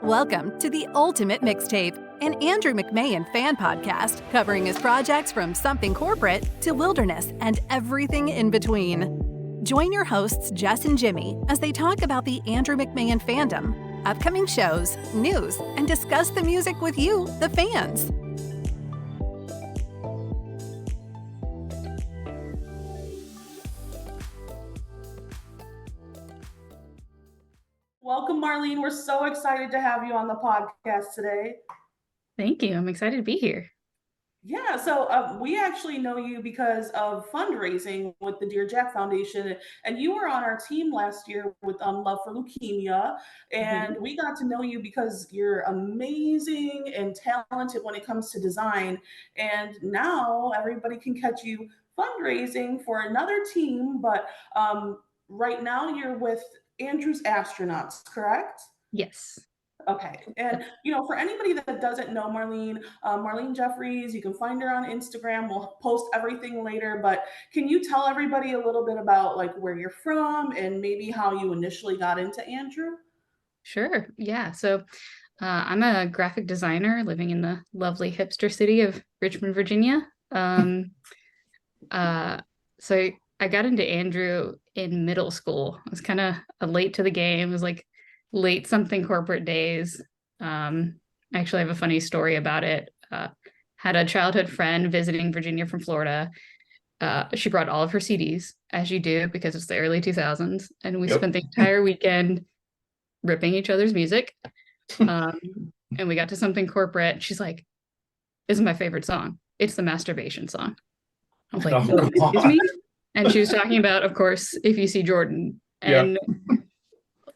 Welcome to the Ultimate Mixtape, an Andrew McMahon fan podcast covering his projects from something corporate to wilderness and everything in between. Join your hosts, Jess and Jimmy, as they talk about the Andrew McMahon fandom, upcoming shows, news, and discuss the music with you, the fans. Welcome, Marlyne. We're so excited to have you on the podcast today. Thank you. I'm excited to be here. Yeah, so we actually know you because of fundraising with the Dear Jack Foundation, and you were on our team last year with Love for Leukemia, and we got to know you because you're amazing and talented when it comes to design, and now everybody can catch you fundraising for another team, but right now you're with Andrew's Astronauts, correct? Yes. Okay. And, for anybody that doesn't know Marlyne Jeffries, you can find her on Instagram. We'll post everything later, but can you tell everybody a little bit about like where you're from and maybe how you initially got into Andrew? Sure. Yeah. So I'm a graphic designer living in the lovely hipster city of Richmond, Virginia. So I got into Andrew in middle school. I was kind of late to the game. It was like late something corporate days. I actually have a funny story about it. Had a childhood friend visiting Virginia from Florida. She brought all of her CDs, as you do, because it's the early 2000s. And we spent the entire weekend ripping each other's music. And we got to something corporate. She's like, "This is my favorite song. It's the masturbation song." I was like, "Oh, excuse me?" And she was talking about, of course, If You See Jordan. And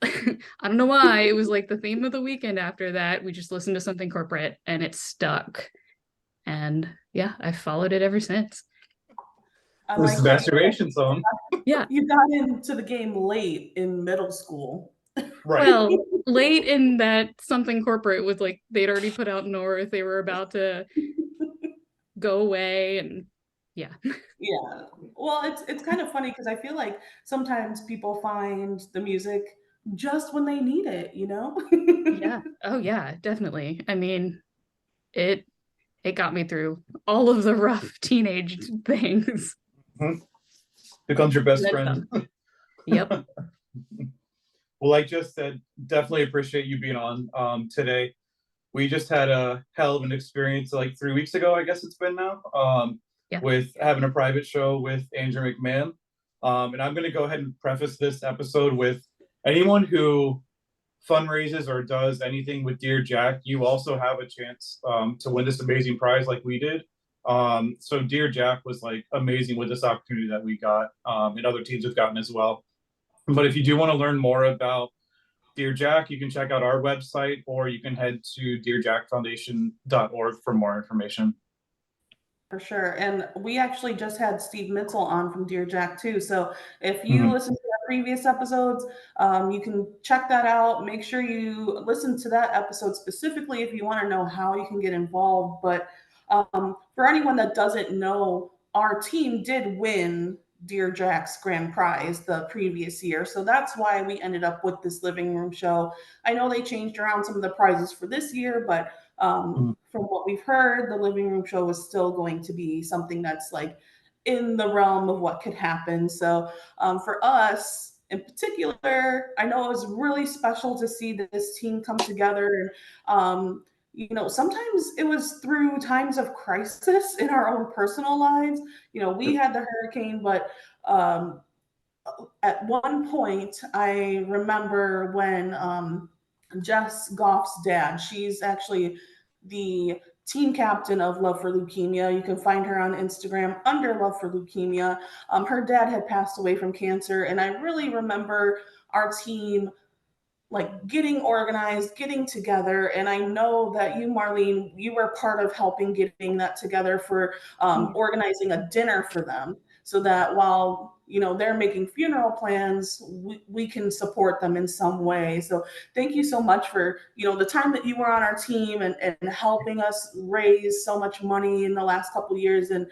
I don't know why, it was like the theme of the weekend after that. We just listened to something corporate and it stuck. And yeah, I've followed it ever since. It was the masturbation song. Yeah. You got into the game late in middle school. Right. Well, late in that something corporate was like, they'd already put out North. They were about to go away and yeah. Well, it's kind of funny because I feel like sometimes people find the music just when they need it, Yeah. Oh yeah, definitely. I mean, it got me through all of the rough teenage things. Becomes your best friend. Yep. Well, like just said, definitely appreciate you being on today. We just had a hell of an experience like 3 weeks ago, I guess it's been now. With having a private show with Andrew McMahon. And I'm going to go ahead and preface this episode with anyone who fundraises or does anything with Dear Jack, you also have a chance to win this amazing prize like we did. So Dear Jack was like amazing with this opportunity that we got, and other teams have gotten as well. But if you do want to learn more about Dear Jack, you can check out our website or you can head to dearjackfoundation.org for more information. For sure. And we actually just had Steve Mitchell on from Dear Jack too. So if you listen to the previous episodes, you can check that out. Make sure you listen to that episode specifically if you want to know how you can get involved. But for anyone that doesn't know, our team did win Dear Jack's grand prize the previous year. So that's why we ended up with this living room show. I know they changed around some of the prizes for this year, but from what we've heard, the living room show is still going to be something that's like in the realm of what could happen. So for us in particular, I know it was really special to see this team come together. And, sometimes it was through times of crisis in our own personal lives. We had the hurricane, but at one point, I remember when Jess Goff's dad, she's actually the team captain of Love for Leukemia. You can find her on Instagram under Love for Leukemia. Her dad had passed away from cancer, and I really remember our team like getting organized, getting together. And I know that you, Marlyne, you were part of helping getting that together for organizing a dinner for them so that while they're making funeral plans, we can support them in some way. So thank you so much for the time that you were on our team and helping us raise so much money in the last couple of years. And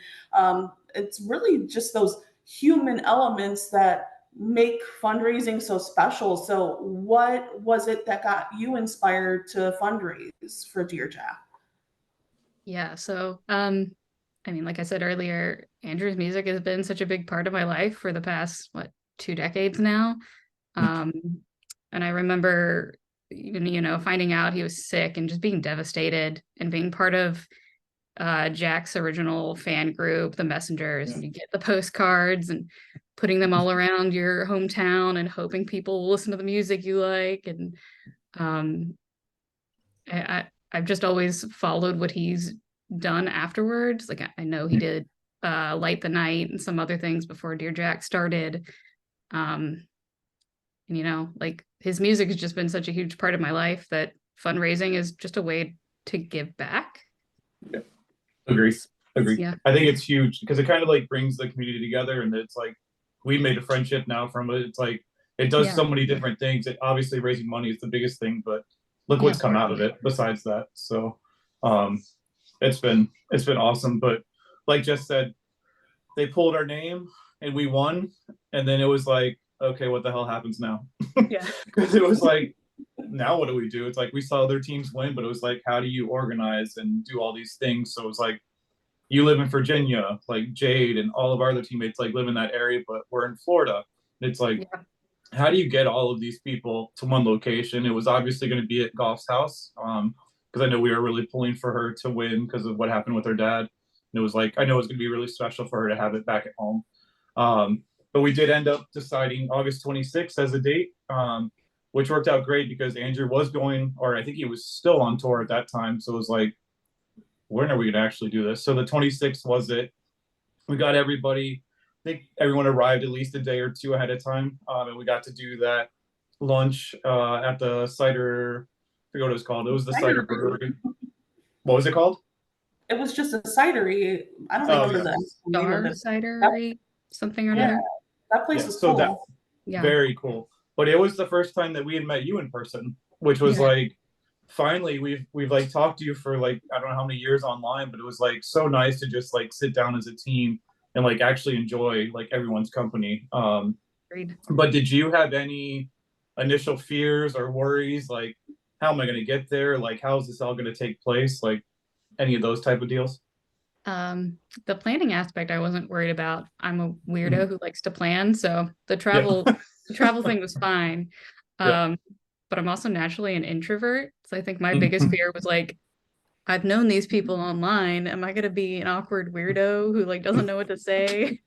it's really just those human elements that make fundraising so special. So what was it that got you inspired to fundraise for Dear Jack? Yeah, so I mean, like I said earlier, Andrew's music has been such a big part of my life for the past 2 decades now. And I remember even, finding out he was sick and just being devastated, and being part of Jack's original fan group, the Messengers. You get the postcards and putting them all around your hometown and hoping people will listen to the music you like. And I've just always followed what he's done afterwards. Like I know he did Light the Night and some other things before Dear Jack started. And like his music has just been such a huge part of my life that fundraising is just a way to give back. Yeah. Agree. Yeah. I think it's huge because it kind of like brings the community together, and it's like we made a friendship now from it. It's like it does so many different things. Obviously raising money is the biggest thing, but look what's come out of it besides that. So it's been awesome. But like Jess said, they pulled our name and we won, and then it was like, okay, what the hell happens now? Yeah. Because it was like, now what do we do? It's like we saw other teams win, but it was like, how do you organize and do all these things? So it's like, you live in Virginia, like Jade and all of our other teammates like live in that area, but we're in Florida. It's like, how do you get all of these people to one location? It was obviously going to be at Goff's house, because I know we were really pulling for her to win because of what happened with her dad. And it was like, I know it was going to be really special for her to have it back at home. But we did end up deciding August 26th as a date, which worked out great because Andrew was going, or I think he was still on tour at that time. So it was like, when are we going to actually do this? So the 26th was it. We got everybody, I think everyone arrived at least a day or two ahead of time. And we got to do that lunch at the cider, I forget what it was called. It was the cider brewery. What was it called? It was just a cidery. I don't remember the name of it. Cidery, something or another. That place is cool. So very cool. But it was the first time that we had met you in person, which was like, finally we've like talked to you for like I don't know how many years online, but it was like so nice to just like sit down as a team and like actually enjoy like everyone's company. But did you have any initial fears or worries, like how am I going to get there, like how is this all going to take place, like any of those type of deals? The planning aspect I wasn't worried about. I'm a weirdo who likes to plan, so the travel thing was fine. But I'm also naturally an introvert. So I think my biggest fear was like, I've known these people online. Am I going to be an awkward weirdo who like doesn't know what to say?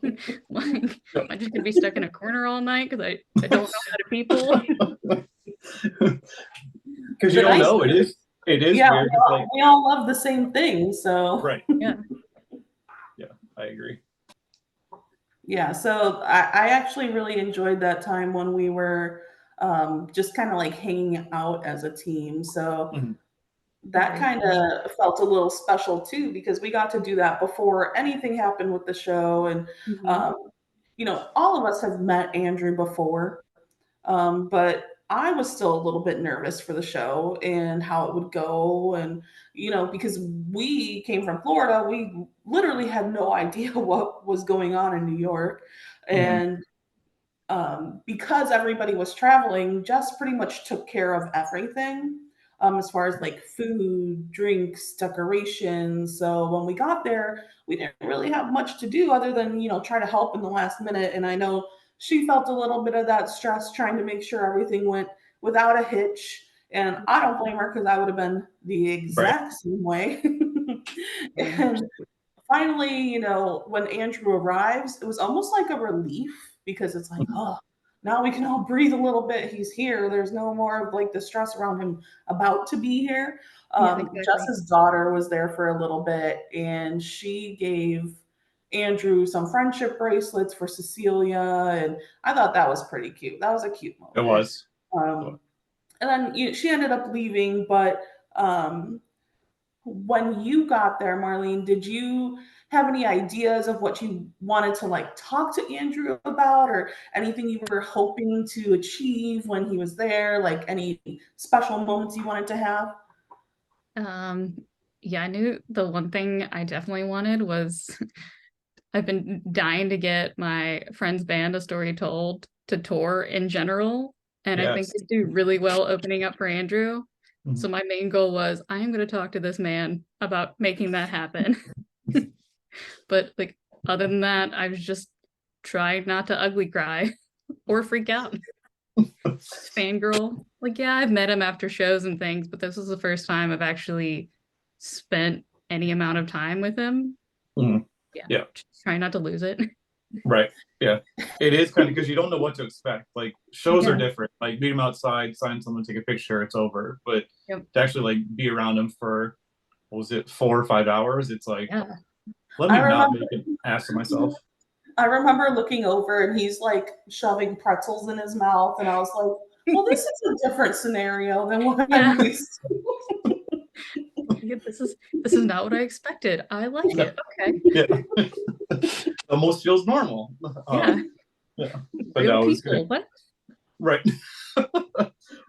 Like, am I just going to be stuck in a corner all night because I don't know how to people? Because you don't know. It is yeah, weird. We all love the same thing. So right. Yeah, I agree. Yeah, so I actually really enjoyed that time when we were just kind of like hanging out as a team. So that kind of felt a little special too, because we got to do that before anything happened with the show. And, all of us have met Andrew before, but I was still a little bit nervous for the show and how it would go. And, because we came from Florida, we literally had no idea what was going on in New York. And because everybody was traveling, Jess pretty much took care of everything as far as like food, drinks, decorations. So when we got there, we didn't really have much to do other than, try to help in the last minute. And I know she felt a little bit of that stress trying to make sure everything went without a hitch. And I don't blame her because I would have been the exact same way. And finally, when Andrew arrives, it was almost like a relief because it's like, oh, now we can all breathe a little bit. He's here. There's no more of like the stress around him about to be here. Exactly. Jess's daughter was there for a little bit, and she gave Andrew some friendship bracelets for Cecilia, and I thought that was pretty cute. That was a cute moment. It was. And then she ended up leaving, but when you got there, Marlyne, did you have any ideas of what you wanted to like talk to Andrew about, or anything you were hoping to achieve when he was there? Like any special moments you wanted to have? Yeah, I knew the one thing I definitely wanted was I've been dying to get my friend's band, A Story Told, to tour in general. And I think they do really well opening up for Andrew. Mm-hmm. So my main goal was, I am going to talk to this man about making that happen. But like, other than that, I was just trying not to ugly cry or freak out. Fangirl. Like, yeah, I've met him after shows and things, but this was the first time I've actually spent any amount of time with him. Mm-hmm. Yeah. Just trying not to lose it. Right. Yeah. It is kind of because you don't know what to expect. Like, shows are different. Like, meet him outside, sign someone, take a picture, it's over. But to actually like be around him for, what was it, 4 or 5 hours? It's like, let me not make an ass of myself. I remember looking over and he's like shoving pretzels in his mouth, and I was like, well, this is a different scenario than what I'm used to. This is not what I expected. I like it. Okay. Yeah. Almost feels normal. Yeah. But that was good. What? Right.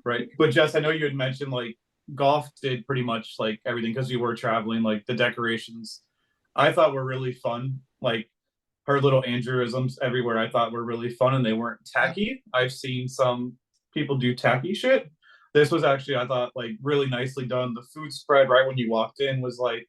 Right. But Jess, I know you had mentioned like golf did pretty much like everything because you were traveling, like the decorations I thought were really fun. Like her little Andrewisms everywhere I thought were really fun and they weren't tacky. I've seen some people do tacky shit. This was actually, I thought, like really nicely done. The food spread right when you walked in was like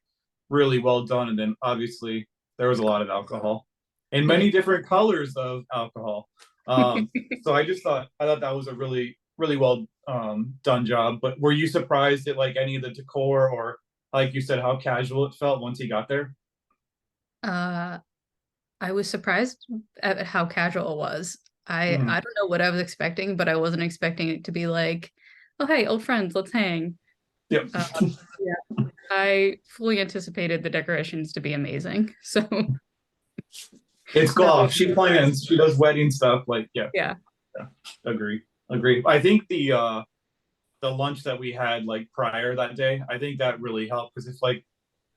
really well done. And then obviously there was a lot of alcohol and many different colors of alcohol. So I thought that was a really, really well done job. But were you surprised at like any of the decor or like you said, how casual it felt once he got there? I was surprised at how casual it was. I don't know what I was expecting, but I wasn't expecting it to be like, oh, hey, old friends, let's hang. Yep. I fully anticipated the decorations to be amazing. So it's golf. She plans. She does wedding stuff. Like, yeah. Agree. I think the lunch that we had like prior that day, I think that really helped because if like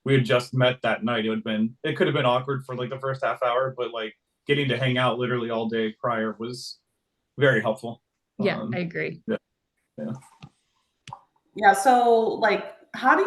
we had just met that night, it could have been awkward for like the first half hour, but like getting to hang out literally all day prior was very helpful. Yeah, I agree. Yeah. So like, how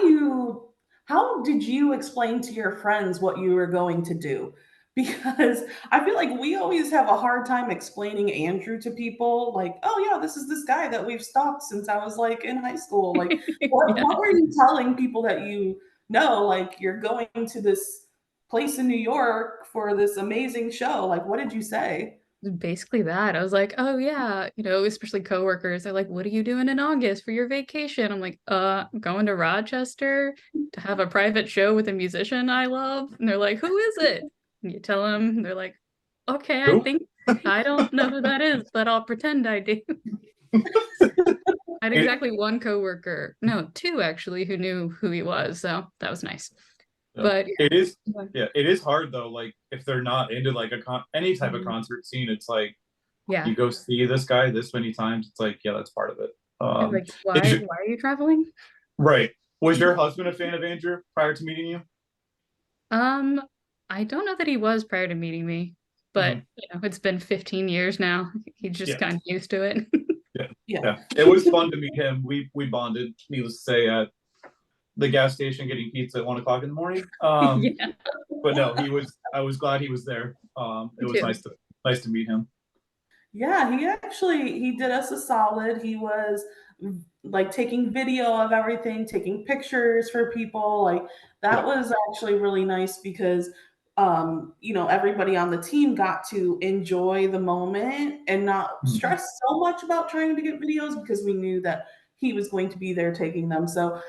did you explain to your friends what you were going to do? Because I feel like we always have a hard time explaining Andrew to people. Like, oh yeah, this is this guy that we've stalked since I was like in high school. Like, what were you telling people that you know? Like, you're going to this place in New York for this amazing show. Like, what did you say? Basically that. I was like, oh yeah, especially coworkers. They're like, what are you doing in August for your vacation? I'm like, going to Rochester to have a private show with a musician I love. And they're like, who is it? And you tell them, and they're like, okay, I don't know who that is, but I'll pretend I do. I had exactly one coworker, no, two actually, who knew who he was. So that was nice. But it is hard though. Like if they're not into like any type of concert scene, it's like you go see this guy this many times. It's like that's part of it. Like why are you traveling? Right. Was your husband a fan of Andrew prior to meeting you? I don't know that he was prior to meeting me, but it's been 15 years now. He's just kind of used to it. Yeah. It was fun to meet him. We bonded, needless to say, at the gas station getting pizza at 1 o'clock in the morning. But no, I was glad he was there. It was nice to meet him. Yeah, he did us a solid. He was like taking video of everything, taking pictures for people. Like that was actually really nice because everybody on the team got to enjoy the moment and not stress so much about trying to get videos because we knew that he was going to be there taking them. So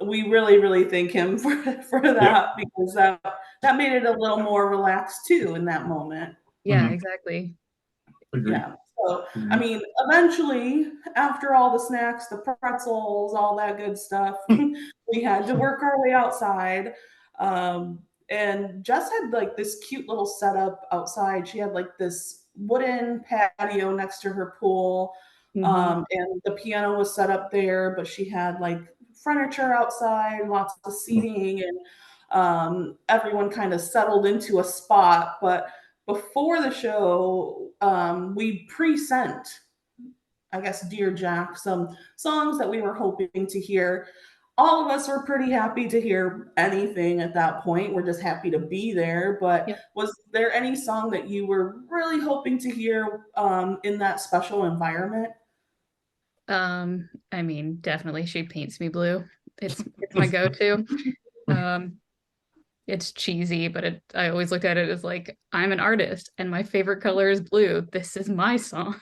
we really, really thank him for that because that made it a little more relaxed too in that moment. Yeah, exactly. Agreed. Yeah. So, I mean, eventually, after all the snacks, the pretzels, all that good stuff, we had to work our way outside. And Jess had like this cute little setup outside. She had like this wooden patio next to her pool. And the piano was set up there, but she had like furniture outside, lots of seating, and everyone kind of settled into a spot. But before the show, we pre-sent, I guess, Dear Jack, some songs that we were hoping to hear. all of us were pretty happy to hear anything at that point. We're just happy to be there. But was there any song that you were really hoping to hear in that special environment? I mean, definitely She Paints Me Blue. It's my go-to. It's cheesy, but I always looked at it as like, I'm an artist and my favorite color is blue. This is my song.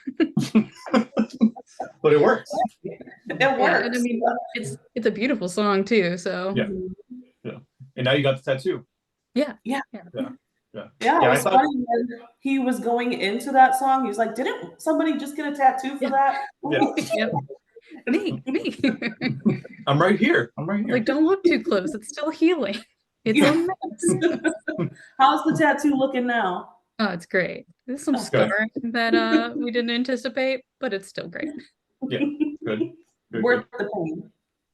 But it works. It works. And I mean, it's a beautiful song too. So yeah. And now you got the tattoo. Yeah, it was funny when he was going into that song. He was like, "Didn't somebody just get a tattoo for that?" Yeah. Me. I'm right here. Like, don't look too close. It's still healing. It's a mess. How's the tattoo looking now? Oh, it's great. There's some scarring that we didn't anticipate, but it's still great. Yeah, good. Worth the pain.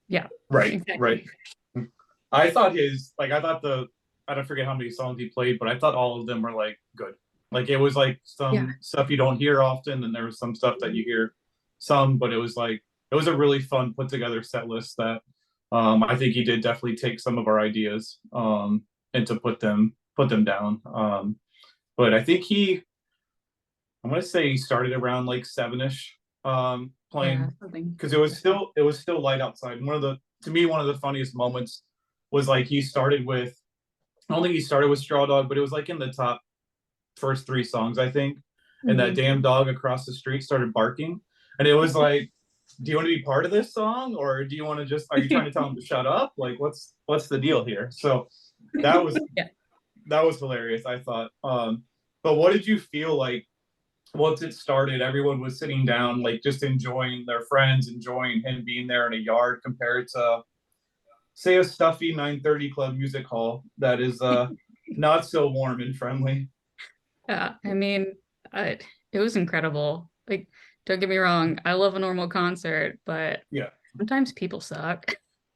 Yeah. Right, exactly. Right. I thought I don't forget how many songs he played, but I thought all of them were like good. Like it was like some stuff you don't hear often, and there was some stuff that you hear some, but it was a really fun put together set list that I think he did definitely take some of our ideas and to put them down. But I think I'm gonna say he started around like 7-ish playing, because it was still light outside. And to me one of the funniest moments was like he started with, I don't think he started with Straw Dog, but it was like in the top first 3 songs, I think. And that damn dog across the street started barking. And it was like, do you want to be part of this song? Or do you want to are you trying to tell him to shut up? Like, what's the deal here? So that was, that was hilarious, I thought. But what did you feel like once it started? Everyone was sitting down, like just enjoying their friends, enjoying him being there in a yard, compared to, say, a stuffy 9:30 club music hall that is not so warm and friendly. Yeah, I mean, it was incredible. Like, don't get me wrong, I love a normal concert, but sometimes people suck.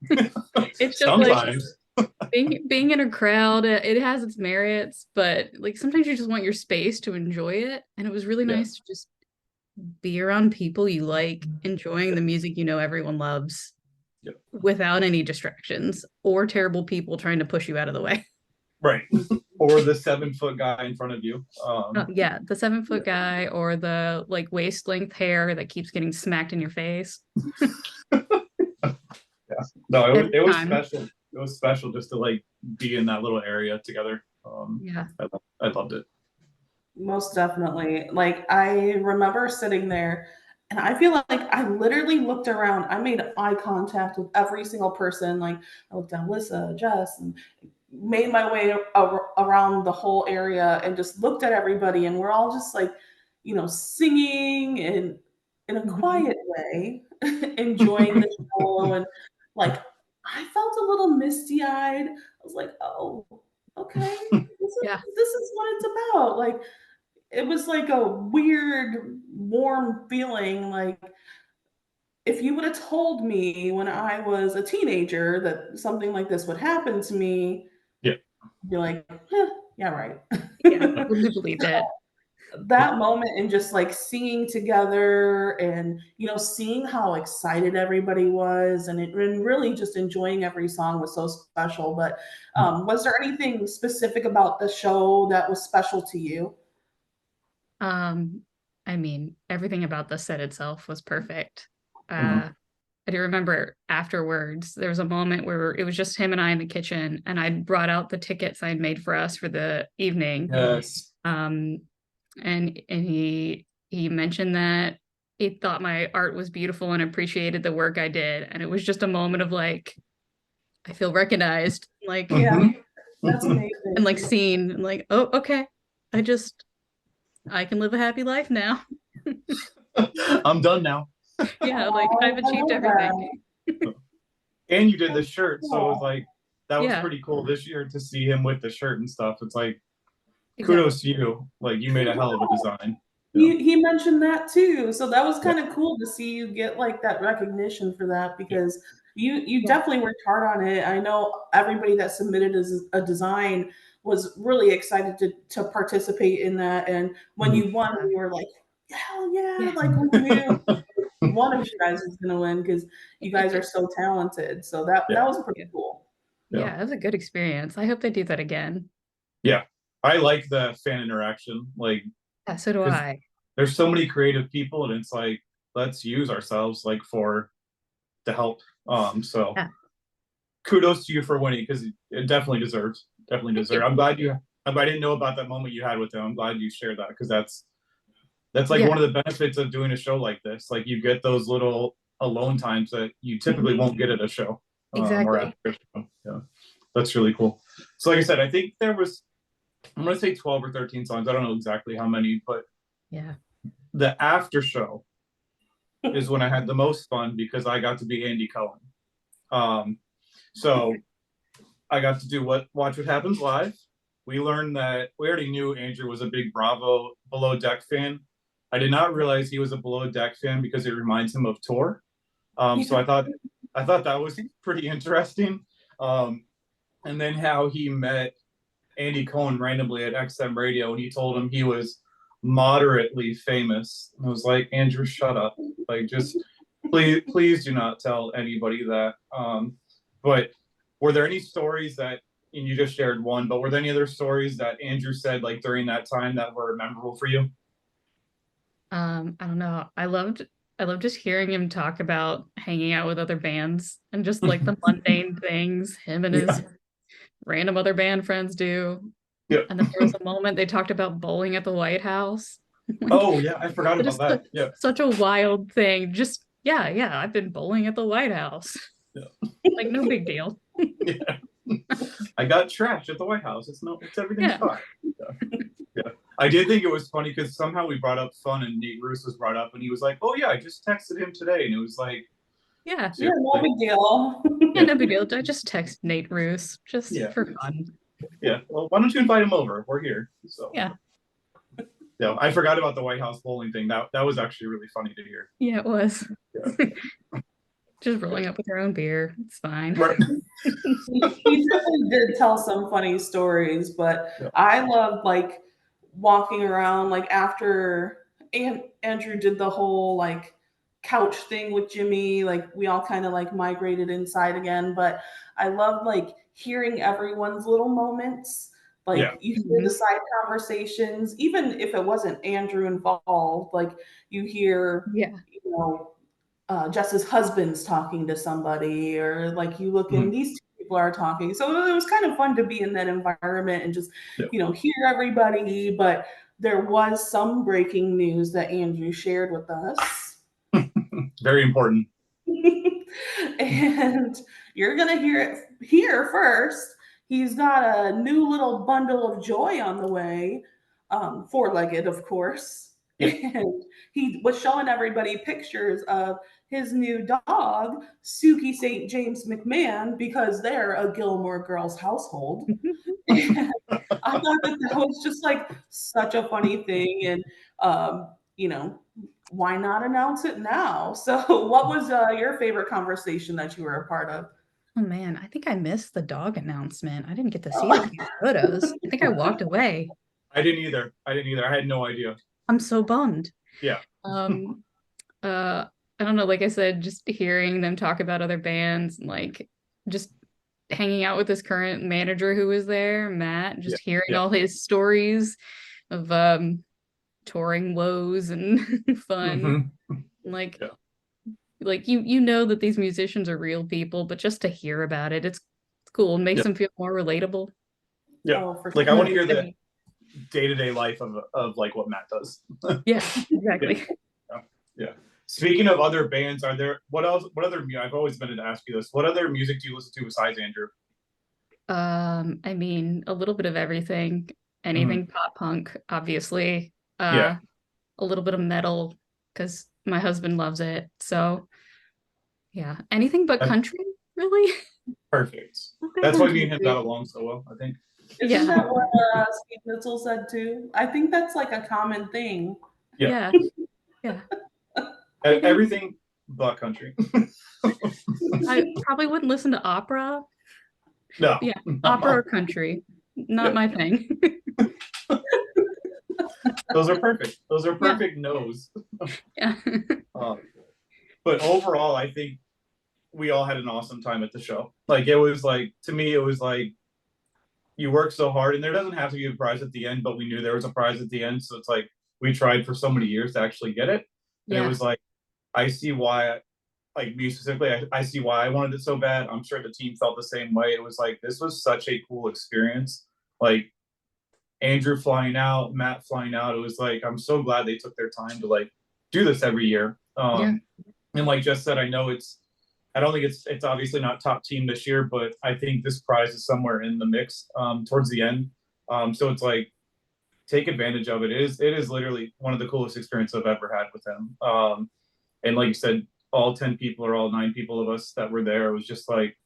It's just sometimes. Like being in a crowd, it has its merits, but like sometimes you just want your space to enjoy it. And it was really nice to just be around people you like, enjoying the music everyone loves. Without any distractions or terrible people trying to push you out of the way. Right. Or the 7-foot guy in front of you. The 7-foot guy, or the like waist length hair that keeps getting smacked in your face. No, it was special. It was special just to like be in that little area together. I loved it. Most definitely. Like, I remember sitting there, and I feel like I literally looked around. I made eye contact with every single person. Like, I looked at Alyssa, Jess, and made my way around the whole area and just looked at everybody. And we're all just like, singing and in a quiet way, enjoying the show. And like, I felt a little misty-eyed. I was like, oh, okay, this is what it's about. Like, it was like a weird, warm feeling. Like, if you would have told me when I was a teenager that something like this would happen to me, I'd be like, yeah, right. I wouldn't believe that. That moment, and just like singing together, and seeing how excited everybody was, and really just enjoying every song was so special. But was there anything specific about the show that was special to you? I mean, everything about the set itself was perfect. I do remember afterwards, there was a moment where it was just him and I in the kitchen, and I brought out the tickets I'd made for us for the evening. Yes. And he mentioned that he thought my art was beautiful and appreciated the work I did. And it was just a moment of like, I feel recognized. Like, that's amazing. And like seen, and like, oh, okay. I can live a happy life now. I'm done now. Like I've achieved everything. And you did the shirt, so it was like, that was pretty cool this year to see him with the shirt and stuff. It's like, kudos to you. Like, you made a hell of a design. He mentioned that too, so that was kind of cool to see you get like that recognition for that, because you definitely worked hard on it. I know everybody that submitted as a design was really excited to participate in that, and when you won, we were like, hell yeah, like we knew. one of you guys is going to win because you guys are so talented. So that was pretty cool. Yeah, it was a good experience. I hope they do that again. Yeah, I like the fan interaction. Like, yeah, so do I. There's so many creative people, and it's like, let's use ourselves like to help. So kudos to you for winning, because it definitely deserves. Definitely deserves. I'm glad I didn't know about that moment you had with them. I'm glad you shared that, because that's like one of the benefits of doing a show like this. Like, you get those little alone times that you typically won't get at a show. Exactly. Or after a show. Yeah, that's really cool. So like I said, I think there was, I'm going to say 12 or 13 songs. I don't know exactly how many, but the after show is when I had the most fun, because I got to be Andy Cohen. So I got to do Watch What Happens Live. We learned that we already knew Andrew was a big Bravo Below Deck fan. I did not realize he was a Below Deck fan because it reminds him of Tor. So I thought that was pretty interesting. And then how he met Andy Cohen randomly at XM Radio, and he told him he was moderately famous. I was like, Andrew, shut up. Like, just please do not tell anybody that. But were there any stories that, and you just shared one, but were there any other stories that Andrew said like during that time that were memorable for you? I don't know. I loved just hearing him talk about hanging out with other bands and just like the mundane things him and his random other band friends do. And then there was a moment they talked about bowling at the White House. Oh yeah, I forgot about that. Yeah, such a wild thing. Just I've been bowling at the White House. Like, no big deal. I got trashed at the White House. Everything's fine. Yeah. I did think it was funny because somehow we brought up fun, and Nate Ruess was brought up, and he was like, "Oh yeah, I just texted him today," and it was like, no big deal. No big deal. I just text Nate Ruess just for fun. Yeah. Well, why don't you invite him over? We're here. So yeah, I forgot about the White House bowling thing. That was actually really funny to hear. Yeah, it was. Just rolling up with your own beer. It's fine. Right. He definitely did tell some funny stories, but I loved like walking around like after Andrew did the whole like couch thing with Jimmy, like we all kind of like migrated inside again. But I loved like hearing everyone's little moments. Like you hear the side conversations, even if it wasn't Andrew involved, like you hear, Jess's husband's talking to somebody, or like you look and these two people are talking. So it was kind of fun to be in that environment and just, hear everybody. But there was some breaking news that Andrew shared with us. Very important. And you're going to hear it here first. He's got a new little bundle of joy on the way, four-legged, of course. And he was showing everybody pictures of his new dog, Suki St. James McMahon, because they're a Gilmore Girls household. And I thought that was just like such a funny thing. And, why not announce it now? So what was your favorite conversation that you were a part of? Oh man, I think I missed the dog announcement. I didn't get to see the photos. I think I walked away. I didn't either. I had no idea. I'm so bummed. Yeah. I don't know, like I said, just hearing them talk about other bands and like just hanging out with this current manager who was there, Matt, just hearing all his stories of touring woes and fun. Like you know that these musicians are real people, but just to hear about it, it's cool. It makes them feel more relatable. Yeah. Like, I want to hear the day-to-day life of like what Matt does. Yeah, exactly. Yeah. Speaking of other bands, what other I've always meant to ask you this. What other music do you listen to besides Andrew? I mean, a little bit of everything. Anything pop punk, obviously. A little bit of metal because my husband loves it. So yeah, anything but country, really. Perfect. That's why me and him got along so well, I think. Isn't that what Steve Mitchell said too? I think that's like a common thing. Yeah. Everything but country. I probably wouldn't listen to opera. No. Yeah, opera or country. Not my thing. Those are perfect. Those are perfect no's. Yeah. But overall, I think we all had an awesome time at the show. Like, it was like, to me, it was like, you work so hard, and there doesn't have to be a prize at the end, but we knew there was a prize at the end. So it's like, we tried for so many years to actually get it. And it was like, I see why, like me specifically, I see why I wanted it so bad. I'm sure the team felt the same way. It was like, this was such a cool experience. Like, Andrew flying out, Matt flying out. It was like, I'm so glad they took their time to like do this every year. And like Jess said, I don't think it's obviously not top team this year, but I think this prize is somewhere in the mix towards the end. So it's like, take advantage of it. It is literally one of the coolest experiences I've ever had with him. And like you said, all 10 people or all 9 people of us that were there, it was just like,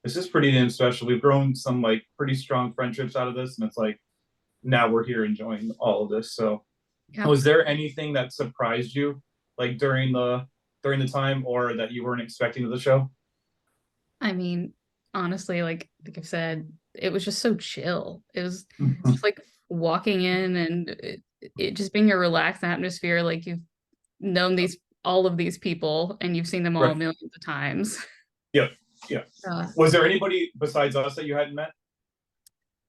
this is pretty damn special. We've grown some like pretty strong friendships out of this. And it's like, now we're here enjoying all of this. So was there anything that surprised you like during the time, or that you weren't expecting of the show? I mean, honestly, like I've said, it was just so chill. It was just like walking in, and it just being a relaxed atmosphere. Like, you've known all of these people, and you've seen them all millions of times. Yep. Yeah. Was there anybody besides us that you hadn't met?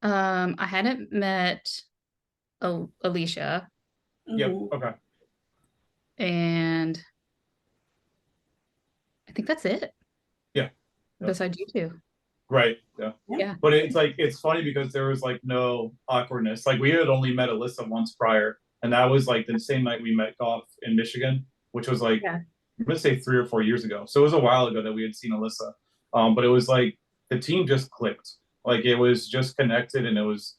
I hadn't met Alicia. Yep. Okay. And I think that's it. Yeah. Besides you two. Right. Yeah. Yeah. But it's like, it's funny because there was like no awkwardness. Like, we had only met Alyssa once prior, and that was like the same night we met Golf in Michigan, which was like, I'm gonna say 3 or 4 years ago. So it was a while ago that we had seen Alyssa. But it was like the team just clicked. Like, it was just connected, and it was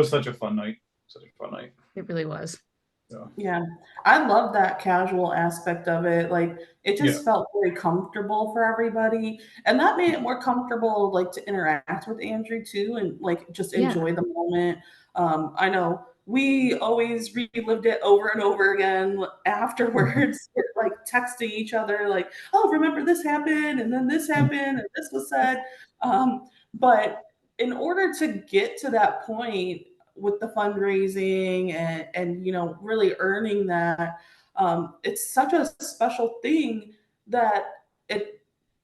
such a fun night. Such a fun night. It really was. Yeah, I love that casual aspect of it. Like, it just felt very comfortable for everybody, and that made it more comfortable, like, to interact with Andrew too, and like just enjoy the moment. I know we always relived it over and over again afterwards, like texting each other, like, "Oh, remember this happened, and then this happened, and this was said." But in order to get to that point with the fundraising and really earning that, it's such a special thing that it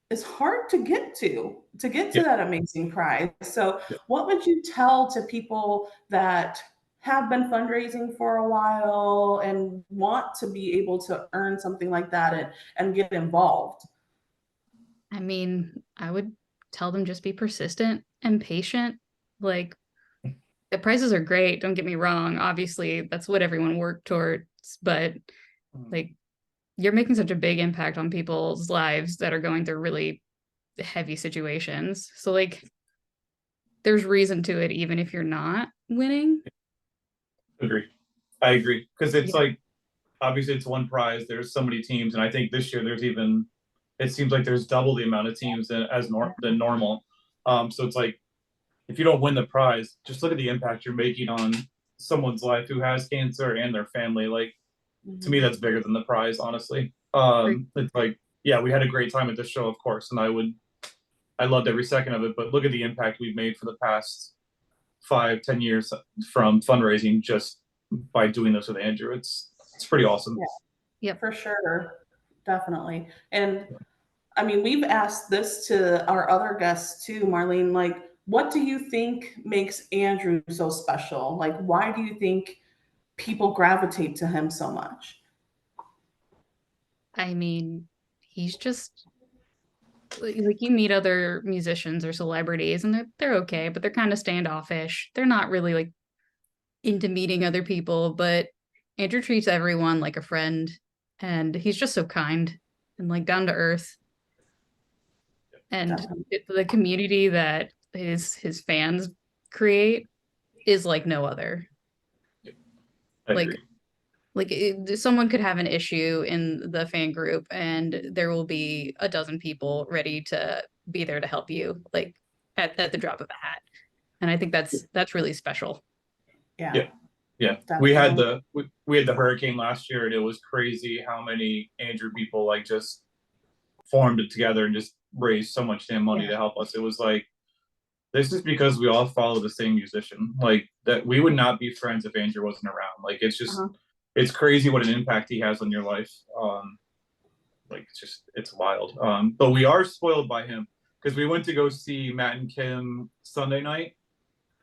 is hard to get to that amazing prize. So what would you tell to people that have been fundraising for a while and want to be able to earn something like that and get involved? I mean, I would tell them just be persistent and patient. Like, the prizes are great, don't get me wrong. Obviously, that's what everyone worked towards, but like, you're making such a big impact on people's lives that are going through really heavy situations. So like, there's reason to it, even if you're not winning. I agree. Because it's like, obviously it's one prize. There's so many teams. And I think this year it seems like there's double the amount of teams than normal. So it's like, if you don't win the prize, just look at the impact you're making on someone's life who has cancer and their family. Like, to me, that's bigger than the prize, honestly. It's like, yeah, we had a great time at the show, of course, and I loved every second of it, but look at the impact we've made for the past 5-10 years from fundraising just by doing this with Andrew. It's pretty awesome. Yeah, for sure. Definitely. And I mean, we've asked this to our other guests too, Marlyne, like, what do you think makes Andrew so special? Like, why do you think people gravitate to him so much? I mean, he's just like, you meet other musicians or celebrities and they're okay, but they're kind of standoffish. They're not really like into meeting other people, but Andrew treats everyone like a friend, and he's just so kind and like down to earth. And the community that his fans create is like no other. Someone could have an issue in the fan group, and there will be a dozen people ready to be there to help you, like at the drop of a hat. And I think that's really special. Yeah. We had the hurricane last year, and it was crazy how many Andrew people like just formed it together and just raised so much damn money to help us. It was like, this is because we all follow the same musician. Like, that we would not be friends if Andrew wasn't around. Like, it's just it's crazy what an impact he has on your life. like it's wild. But we are spoiled by him because we went to go see Matt and Kim Sunday night,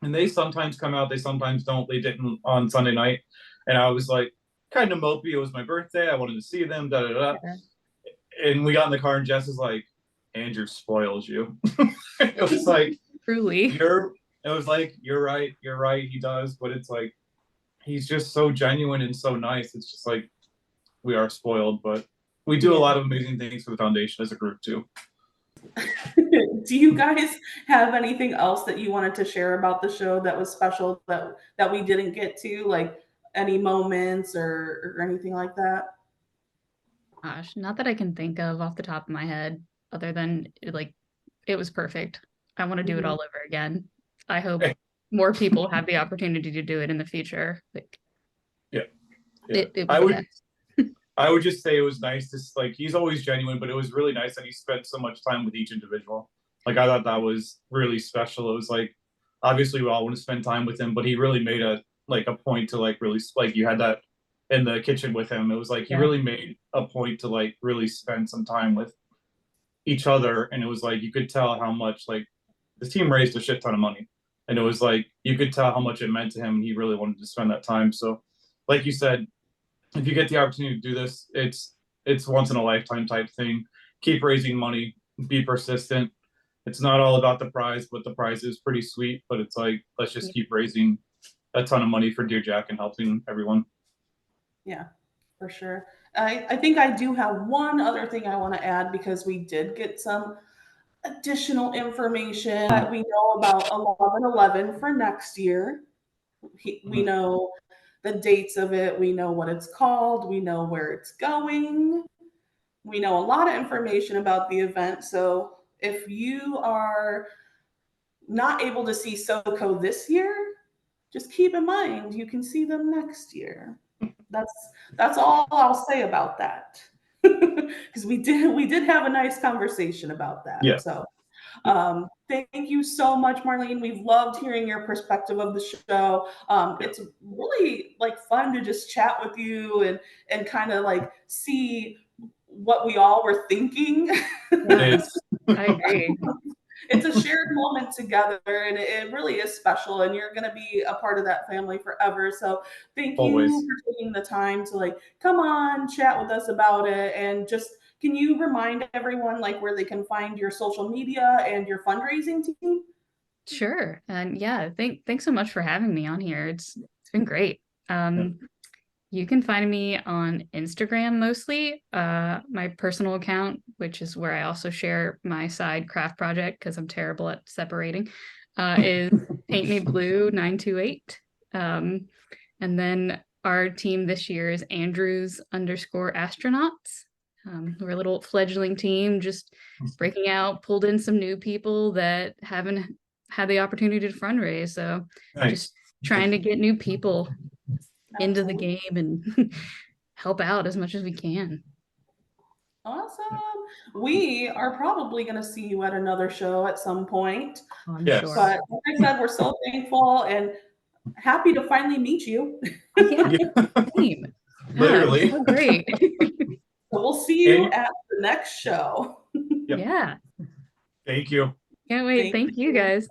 and they sometimes come out, they sometimes don't. They didn't on Sunday night, and I was like kind of mopey. It was my birthday. I wanted to see them. Da da da. And we got in the car, and Jess is like, "Andrew spoils you." It was like, truly. It was like, you're right. He does, but it's like, he's just so genuine and so nice. It's just like, we are spoiled, but we do a lot of amazing things for the foundation as a group too. Do you guys have anything else that you wanted to share about the show that was special that we didn't get to, like any moments or anything like that? Gosh, not that I can think of off the top of my head, other than like it was perfect. I want to do it all over again. I hope more people have the opportunity to do it in the future. Like, it was I would just say it was nice to, like, he's always genuine, but it was really nice that he spent so much time with each individual. Like, I thought that was really special. It was like, obviously we all want to spend time with him, but he really made a point to like really, like, you had that in the kitchen with him. It was like he really made a point to like really spend some time with each other, and it was like you could tell how much, like, the team raised a shit ton of money, and it was like you could tell how much it meant to him, and he really wanted to spend that time. So like you said, if you get the opportunity to do this, it's once in a lifetime type thing. Keep raising money, be persistent. It's not all about the prize, but the prize is pretty sweet. But it's like, let's just keep raising a ton of money for Dear Jack and helping everyone. Yeah, for sure. I think I do have one other thing I want to add, because we did get some additional information that we know about 11/11 for next year. We know the dates of it. We know what it's called. We know where it's going. We know a lot of information about the event. So if you are not able to see SoCo this year, just keep in mind you can see them next year. That's all I'll say about that. Because we did have a nice conversation about that. Yeah. So thank you so much, Marlyne. We've loved hearing your perspective of the show. It's really like fun to just chat with you and kind of like see what we all were thinking. Yes, I agree. It's a shared moment together, and it really is special, and you're going to be a part of that family forever. So thank you for taking the time to like come on, chat with us about it. And just, can you remind everyone like where they can find your social media and your fundraising team? Sure. And thanks so much for having me on here. It's been great. You can find me on Instagram mostly, my personal account, which is where I also share my side craft project because I'm terrible at separating, is Paint Me Blue 928. And then our team this year is Andrews_astronauts. We're a little fledgling team, just breaking out, pulled in some new people that haven't had the opportunity to fundraise. So just trying to get new people into the game and help out as much as we can. Awesome. We are probably going to see you at another show at some point. I'm sure. But like I said, we're so thankful and happy to finally meet you. Same. Literally. So great. So we'll see you at the next show. Yeah. Thank you. Can't wait. Thank you guys.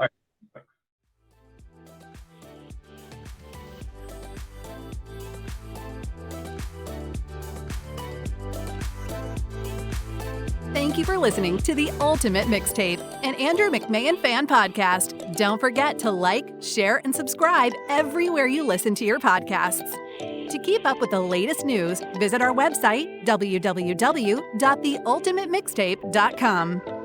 Thank you for listening to the Ultimate Mixtape, an Andrew McMahon fan podcast. Don't forget to like, share, and subscribe everywhere you listen to your podcasts. To keep up with the latest news, visit our website, www.theultimatemixtape.com.